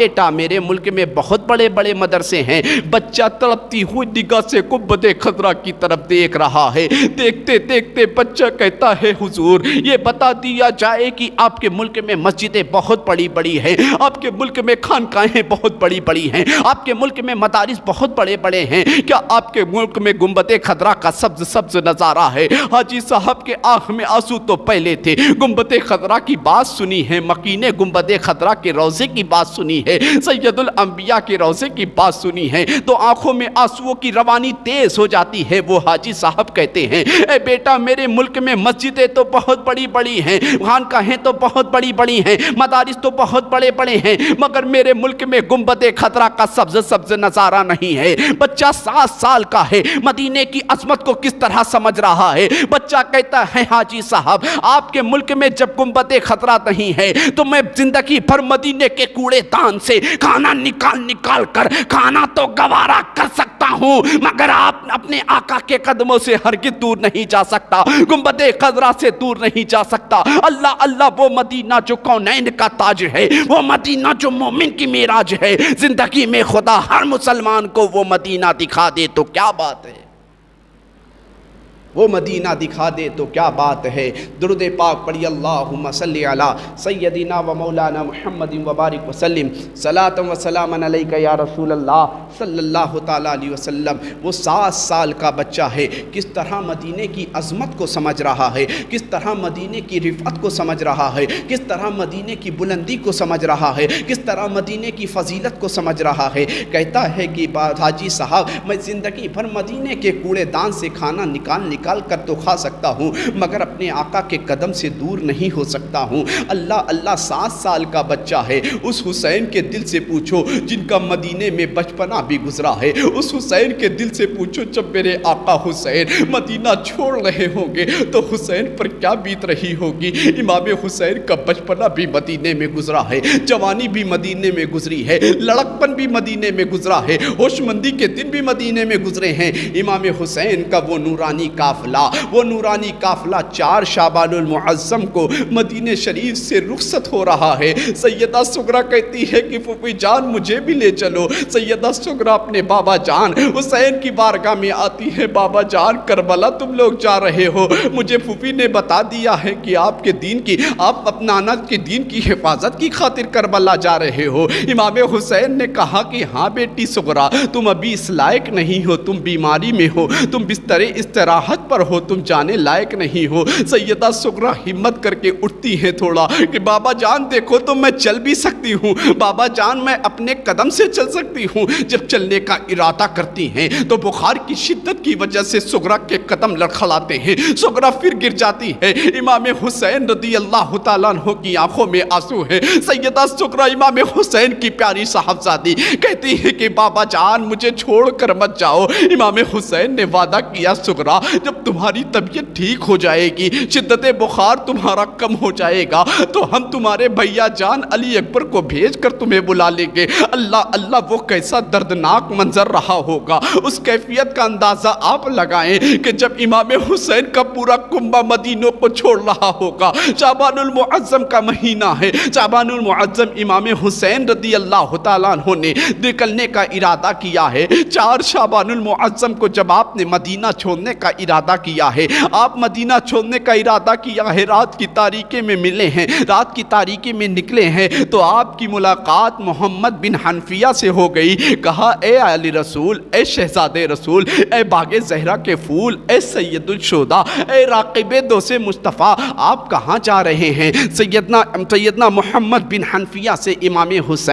بیٹا میرے ملک میں بہت بڑے بڑے مدرسے ہیں۔ بچہ تڑپتی ہوئی نگاہ سے گنبد خضرا کی طرف دیکھ رہا ہے۔ دیکھتے دیکھتے بچہ کہتا ہے حضور یہ بتا دیا جائے کہ آپ کے ملک میں مسجدیں بہت بڑی بڑی ہیں، آپ کے ملک میں خانقاہیں بہت بڑی بڑی ہیں، آپ کے ملک میں مدارس بہت بڑے بڑے ہیں، کیا آپ کے ملک میں گنبد خضرا کا سبز سبز نظارہ ہے؟ حاجی صاحب کے آنکھ میں آنسو تو پہلے تھے، گنبد خضرا کی بات سنی ہے، مکین گنبد خضرا کے روضے کی بات سنی ہے، سید الانبیاء کے روضے کی بات سنی ہے، تو آنکھوں میں آنسوؤں کی روانی تیز ہو جاتی ہے۔ وہ حاجی صاحب کہتے ہیں اے بیٹا میرے ملک میں مسجدیں تو بہت بڑی بڑی ہیں، خانقاہیں تو بہت بڑی بڑی ہیں، مدارس تو بہت بڑے بڑے ہیں، مگر میرے ملک میں گنبد خضرا کا سبز سبز نظارہ نہیں ہے۔ بچہ 7 سال کا ہے، مدینے کی عظمت کو کس طرح سمجھ رہا ہے؟ بچہ کہتا ہے حاجی صاحب آپ کے ملک میں جب گنبد خضرا نہیں ہے تو میں زندگی بھر مدینے کے کوڑے دان سے کھانا نکال کر کھانا تو گوارا کر سکتا ہوں، مگر آپ اپنے آقا کے قدموں سے ہرگز دور نہیں جا سکتا، گنبد خضرا سے دور نہیں جا سکتا۔ اللہ اللہ وہ مدینہ جو کونین کا تاج ہے، وہ مدینہ جو مومن کی معراج ہے، زندگی میں خدا ہر مسلمان کو وہ مدینہ دکھا دے تو کیا بات ہے، وہ مدینہ دکھا دے تو کیا بات ہے۔ درود پاک پڑھی اللہم صلی علی سیدنا و مولانا محمد وبارک وسلم، صلاۃ و سلام علیک یا رسول اللہ صلی اللہ تعالیٰ علیہ وسلم۔ وہ 7 سال کا بچہ ہے، کس طرح مدینے کی عظمت کو سمجھ رہا ہے، کس طرح مدینے کی رفعت کو سمجھ رہا ہے، کس طرح مدینے کی بلندی کو سمجھ رہا ہے، کس طرح مدینے کی فضیلت کو سمجھ رہا ہے۔ کہتا ہے کہ حاجی صاحب میں زندگی بھر مدینے کے کوڑے دان سے کھانا نکال کر تو کھا سکتا ہوں، مگر اپنے آقا کے قدم سے دور نہیں ہو سکتا ہوں۔ اللہ اللہ 7 سال کا بچہ ہے، اس حسین کے دل سے پوچھو جن کا مدینے میں بچپنا بھی گزرا ہے، اس حسین کے دل سے پوچھو جب میرے آقا حسین مدینہ چھوڑ رہے ہوں گے تو حسین پر کیا بیت رہی ہوگی۔ امام حسین کا بچپنا بھی مدینے میں گزرا ہے، جوانی بھی مدینے میں گزری ہے، لڑکپن بھی مدینے میں گزرا ہے، ہوش مندی کے دن بھی مدینے میں گزرے ہیں۔ امام حسین کا وہ نورانی وہ نورانی قافلہ 4 شعبان المعظم کو مدینہ شریف سے رخصت ہو رہا ہے۔ سیدہ سغرا کہتی ہے کہ پھوپھی جان مجھے بھی لے چلو۔ سیدہ سغرا اپنے بابا جان حسین کی بارگاہ میں آتی ہے، بابا جان کربلا تم لوگ جا رہے ہو، مجھے پھوپھی نے بتا دیا ہے کہ آپ کے دین کی، آپ اپنا نانا کے دین کی حفاظت کی خاطر کربلا جا رہے ہو۔ امام حسین نے کہا کہ ہاں بیٹی سغرا تم ابھی اس لائق نہیں ہو، تم بیماری میں ہو، تم بستر استراحت پر ہو، تم جانے لائق نہیں ہو۔ سیدہ سغرا ہمت کر کے اٹھتی ہیں تھوڑا کہ بابا جان دیکھو تو میں چل بھی سکتی ہوں، بابا جان میں اپنے قدم سے چل سکتی ہوں۔ جب چلنے کا ارادہ کرتی ہیں تو بخار کی شدت کی وجہ سے سغرا کے قدم لڑکھڑاتے ہیں، سغرا پھر گر جاتی ہے۔ امام حسین رضی اللہ تعالیٰ عنہ کی آنکھوں میں آنسو ہے۔ سیدہ سغرا امام حسین کی پیاری صاحبزادی کہتی ہے کہ بابا جان مجھے چھوڑ کر مت جاؤ۔ امام حسین نے وعدہ کیا سغرا جب تمہاری طبیعت ٹھیک ہو جائے گی، شدت بخار تمہارا کم ہو جائے گا تو ہم تمہارے بھیا جان علی اکبر کو بھیج کر تمہیں بلا لیں گے۔ اللہ اللہ وہ کیسا دردناک منظر رہا ہوگا، اس کیفیت کا اندازہ آپ لگائیں کہ جب امام حسین کا پورا کنبہ مدینوں کو چھوڑ رہا ہوگا۔ شعبان المعظم کا مہینہ ہے، شعبان المعظم امام حسین رضی اللہ تعالیٰ عنہ نے نکلنے کا ارادہ کیا ہے۔ 4 شعبان المعظم کو جب آپ نے مدینہ چھوڑنے کا ارادہ کیا ہے، آپ مدینہ چھوڑنے کا ارادہ کیا ہے، رات کی تاریکی میں ملے ہیں، رات کی تاریکی میں نکلے ہیں تو آپ کی ملاقات محمد بن حنفیہ سے ہو گئی۔ کہا اے علی رسول، اے شہزادے رسول، اے باغ زہرا کے پھول، اے سید الشہداء، اے راقب دوست مصطفیٰ، آپ کہاں جا رہے ہیں؟ سیدنا محمد بن حنفیہ سے امام حسین